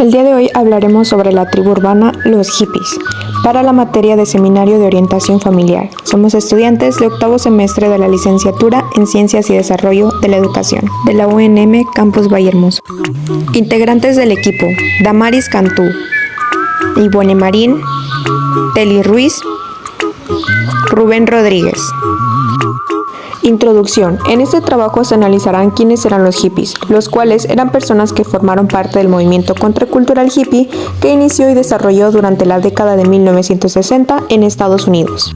El día de hoy hablaremos sobre la tribu urbana Los Hippies, para la materia de Seminario de Orientación Familiar. Somos estudiantes de octavo semestre de la licenciatura en Ciencias y Desarrollo de la Educación, de la UNM Campus Vallehermoso. Integrantes del equipo: Damaris Cantú, Ivone Marín, Teli Ruiz, Rubén Rodríguez. Introducción. En este trabajo se analizarán quiénes eran los hippies, los cuales eran personas que formaron parte del movimiento contracultural hippie que inició y desarrolló durante la década de 1960 en Estados Unidos.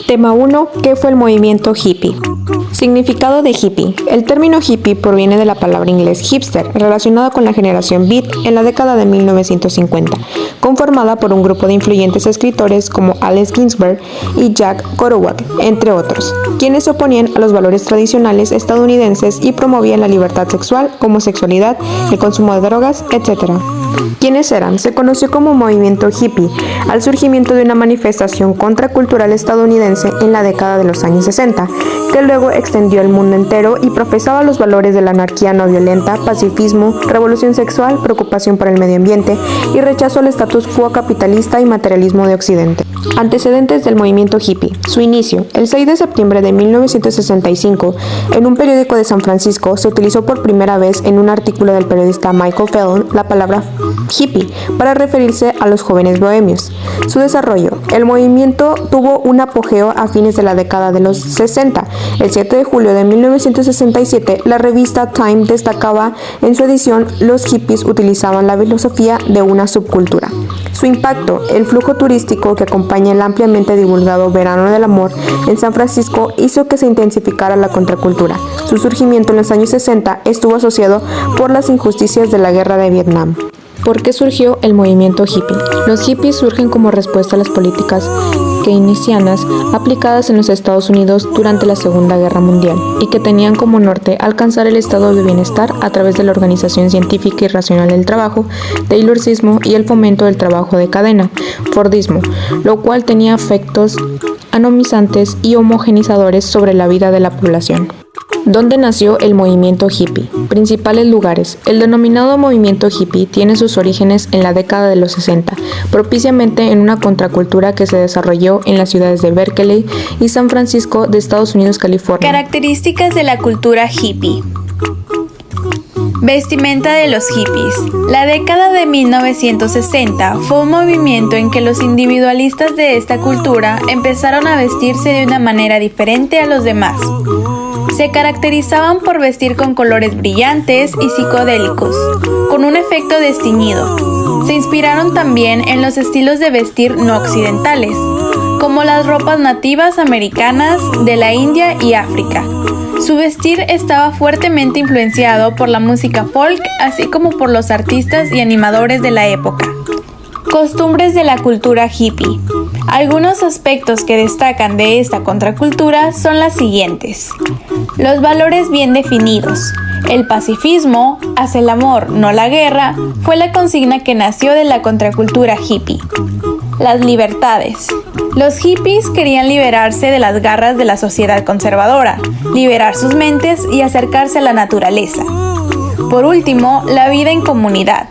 Tema 1. ¿Qué fue el movimiento hippie? Significado de hippie. El término hippie proviene de la palabra inglés hipster, relacionada con la generación beat en la década de 1950, conformada por un grupo de influyentes escritores como Allen Ginsberg y Jack Kerouac, entre otros, quienes se oponían a los valores tradicionales estadounidenses y promovían la libertad sexual, homosexualidad, el consumo de drogas, etc. ¿Quiénes eran? Se conoció como movimiento hippie al surgimiento de una manifestación contracultural estadounidense en la década de los años 60, que luego extendió al mundo entero y profesaba los valores de la anarquía no violenta, pacifismo, revolución sexual, preocupación por el medio ambiente y rechazo al status quo capitalista y materialismo de Occidente. Antecedentes del movimiento hippie. Su inicio. El 6 de septiembre de 1965, en un periódico de San Francisco, se utilizó por primera vez en un artículo del periodista Michael Phelan la palabra hippie para referirse a los jóvenes bohemios. Su desarrollo. El movimiento tuvo un apogeo a fines de la década de los 60. El 7 de julio de 1967, la revista Time destacaba en su edición: los hippies utilizaban la filosofía de una subcultura. Su impacto. El flujo turístico que acompaña el ampliamente divulgado Verano del Amor en San Francisco hizo que se intensificara la contracultura. Su surgimiento en los años 60 estuvo asociado por las injusticias de la guerra de Vietnam. ¿Por qué surgió el movimiento hippie? Los hippies surgen como respuesta a las políticas keynesianas aplicadas en los Estados Unidos durante la Segunda Guerra Mundial y que tenían como norte alcanzar el estado de bienestar a través de la organización científica y racional del trabajo, taylorismo y el fomento del trabajo de cadena, fordismo, lo cual tenía efectos atomizantes y homogeneizadores sobre la vida de la población. ¿Dónde nació el movimiento hippie? Principales lugares. El denominado movimiento hippie tiene sus orígenes en la década de los 60, propiciamente en una contracultura que se desarrolló en las ciudades de Berkeley y San Francisco de Estados Unidos, California. Características de la cultura hippie. Vestimenta de los hippies. La década de 1960 fue un movimiento en que los individualistas de esta cultura empezaron a vestirse de una manera diferente a los demás. Se caracterizaban por vestir con colores brillantes y psicodélicos, con un efecto desteñido. Se inspiraron también en los estilos de vestir no occidentales, como las ropas nativas americanas de la India y África. Su vestir estaba fuertemente influenciado por la música folk, así como por los artistas y animadores de la época. Costumbres de la cultura hippie. Algunos aspectos que destacan de esta contracultura son las siguientes. Los valores bien definidos. El pacifismo, haz el amor, no la guerra, fue la consigna que nació de la contracultura hippie. Las libertades. Los hippies querían liberarse de las garras de la sociedad conservadora, liberar sus mentes y acercarse a la naturaleza. Por último, la vida en comunidad.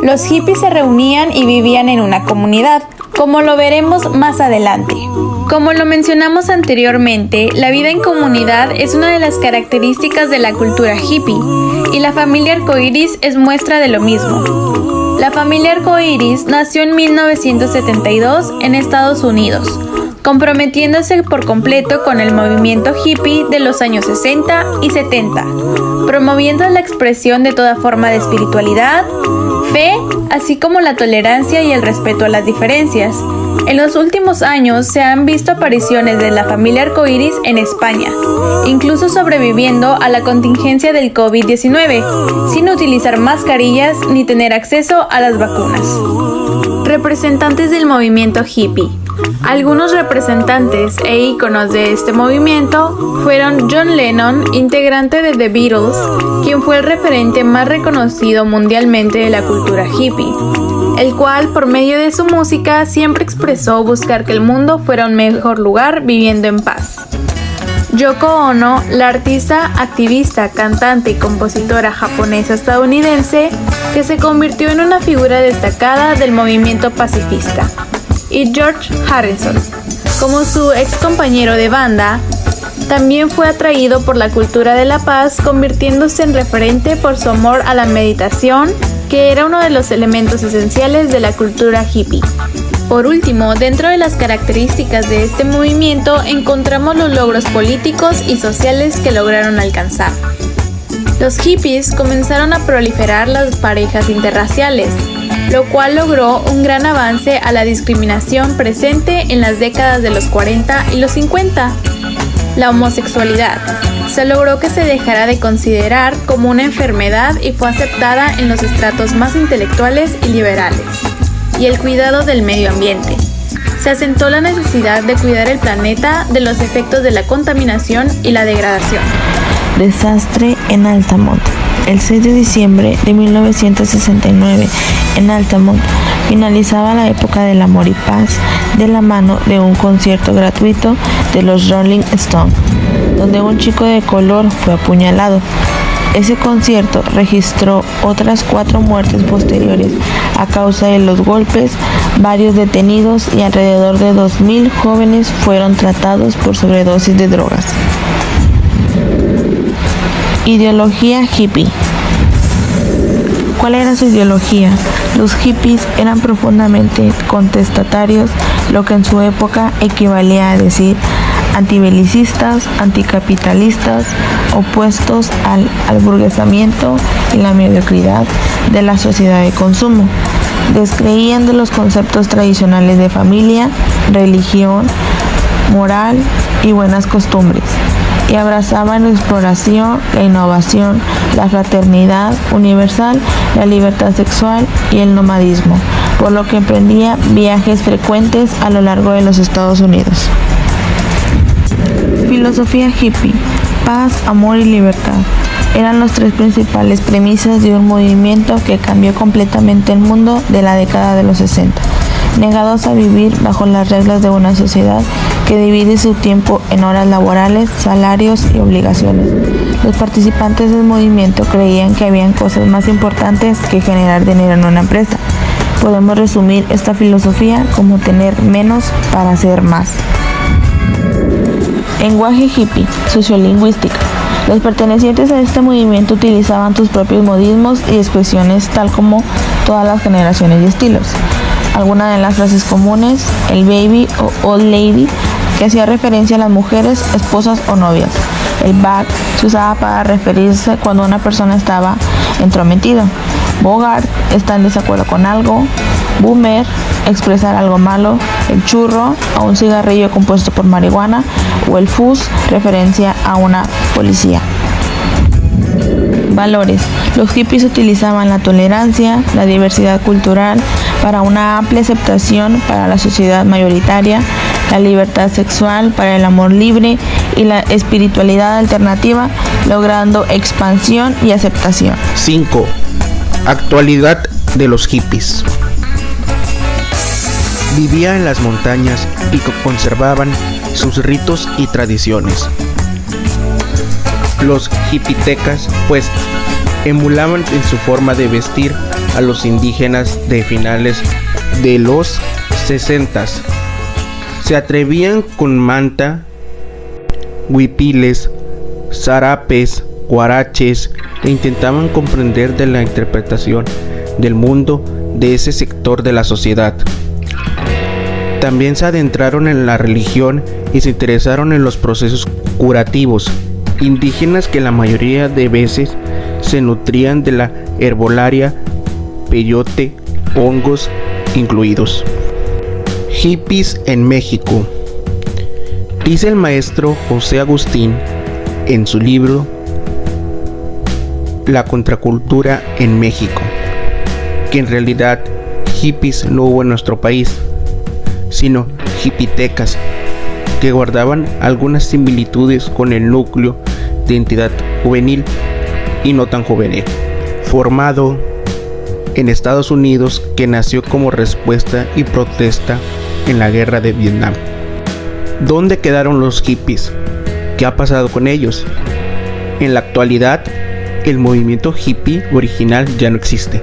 Los hippies se reunían y vivían en una comunidad, como lo veremos más adelante. Como lo mencionamos anteriormente, la vida en comunidad es una de las características de la cultura hippie, y la familia arcoíris es muestra de lo mismo. La familia arcoíris nació en 1972 en Estados Unidos, comprometiéndose por completo con el movimiento hippie de los años 60 y 70, promoviendo la expresión de toda forma de espiritualidad, fe, así como la tolerancia y el respeto a las diferencias. En los últimos años se han visto apariciones de la familia arcoíris en España, incluso sobreviviendo a la contingencia del COVID-19, sin utilizar mascarillas ni tener acceso a las vacunas. Representantes del movimiento hippie. Algunos representantes e íconos de este movimiento fueron John Lennon, integrante de The Beatles, quien fue el referente más reconocido mundialmente de la cultura hippie, el cual por medio de su música siempre expresó buscar que el mundo fuera un mejor lugar viviendo en paz. Yoko Ono, la artista, activista, cantante y compositora japonesa-estadounidense que se convirtió en una figura destacada del movimiento pacifista, y George Harrison, como su ex compañero de banda, también fue atraído por la cultura de la paz, convirtiéndose en referente por su amor a la meditación, que era uno de los elementos esenciales de la cultura hippie. Por último, dentro de las características de este movimiento encontramos los logros políticos y sociales que lograron alcanzar. Los hippies comenzaron a proliferar las parejas interraciales, lo cual logró un gran avance a la discriminación presente en las décadas de los 40 y los 50. La homosexualidad se logró que se dejara de considerar como una enfermedad y fue aceptada en los estratos más intelectuales y liberales. Y el cuidado del medio ambiente. Se asentó la necesidad de cuidar el planeta de los efectos de la contaminación y la degradación. Desastre en Altamont. El 6 de diciembre de 1969, en Altamont, finalizaba la época del amor y paz de la mano de un concierto gratuito de los Rolling Stones, donde un chico de color fue apuñalado. Ese concierto registró otras 4 muertes posteriores a causa de los golpes, varios detenidos y alrededor de 2.000 jóvenes fueron tratados por sobredosis de drogas. Ideología hippie. ¿Cuál era su ideología? Los hippies eran profundamente contestatarios, lo que en su época equivalía a decir antibelicistas, anticapitalistas, opuestos al burguesamiento y la mediocridad de la sociedad de consumo. Descreían de los conceptos tradicionales de familia, religión, moral y buenas costumbres, y abrazaban la exploración, la innovación, la fraternidad universal, la libertad sexual y el nomadismo, por lo que emprendía viajes frecuentes a lo largo de los Estados Unidos. Filosofía hippie: paz, amor y libertad. Eran las 3 principales premisas de un movimiento que cambió completamente el mundo de la década de los 60, negados a vivir bajo las reglas de una sociedad que divide su tiempo en horas laborales, salarios y obligaciones. Los participantes del movimiento creían que habían cosas más importantes que generar dinero en una empresa. Podemos resumir esta filosofía como tener menos para hacer más. Lenguaje hippie: sociolingüística. Los pertenecientes a este movimiento utilizaban sus propios modismos y expresiones, tal como todas las generaciones y estilos. Algunas de las frases comunes: el baby o old lady, que hacía referencia a las mujeres, esposas o novias. El bag se usaba para referirse cuando una persona estaba entrometido. Bogart, está en desacuerdo con algo. Boomer, expresar algo malo. El churro, a un cigarrillo compuesto por marihuana. O el fuzz, referencia a una policía. Valores. Los hippies utilizaban la tolerancia, la diversidad cultural para una amplia aceptación para la sociedad mayoritaria, la libertad sexual para el amor libre y la espiritualidad alternativa, logrando expansión y aceptación. 5. Actualidad de los hippies. Vivían en las montañas y conservaban sus ritos y tradiciones. Los hippitecas, pues, emulaban en su forma de vestir a los indígenas de finales de los 60s. Se atrevían con manta, huipiles, zarapes, guaraches e intentaban comprender de la interpretación del mundo de ese sector de la sociedad. También se adentraron en la religión y se interesaron en los procesos curativos indígenas que la mayoría de veces se nutrían de la herbolaria, peyote, hongos incluidos. Hippies en México. Dice el maestro José Agustín en su libro La contracultura en México, que en realidad hippies no hubo en nuestro país, sino hippitecas, que guardaban algunas similitudes con el núcleo de entidad juvenil y no tan juvenil, formado en Estados Unidos, que nació como respuesta y protesta en la guerra de Vietnam. ¿Dónde quedaron los hippies? ¿qué ha pasado con ellos? En la actualidad, el movimiento hippie original ya no existe,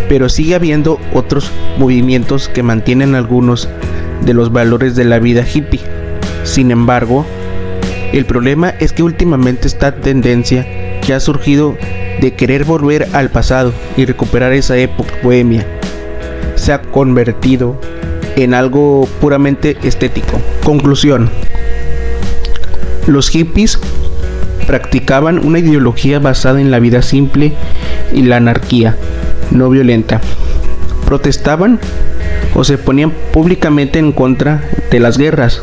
pero sigue habiendo otros movimientos que mantienen algunos de los valores de la vida hippie. Sin embargo, el problema es que últimamente esta tendencia que ha surgido de querer volver al pasado y recuperar esa época bohemia se ha convertido en algo puramente estético. Conclusión: los hippies practicaban una ideología basada en la vida simple y la anarquía no violenta. Protestaban o se ponían públicamente en contra de las guerras,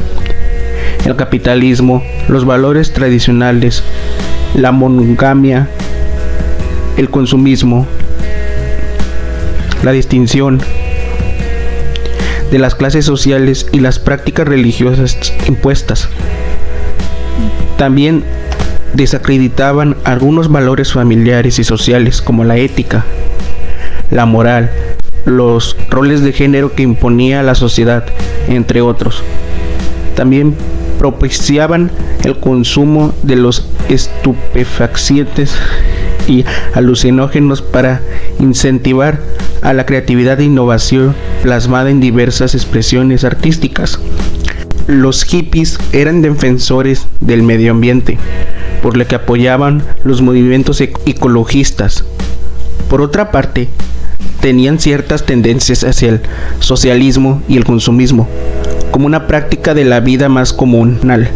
el capitalismo, los valores tradicionales, la monogamia, el consumismo, la distinción de las clases sociales y las prácticas religiosas impuestas. También desacreditaban algunos valores familiares y sociales como la ética, la moral, los roles de género que imponía la sociedad, entre otros. También propiciaban el consumo de los estupefacientes y alucinógenos para incentivar a la creatividad e innovación plasmada en diversas expresiones artísticas. Los hippies eran defensores del medio ambiente, por lo que apoyaban los movimientos ecologistas. Por otra parte, tenían ciertas tendencias hacia el socialismo y el consumismo, como una práctica de la vida más comunal.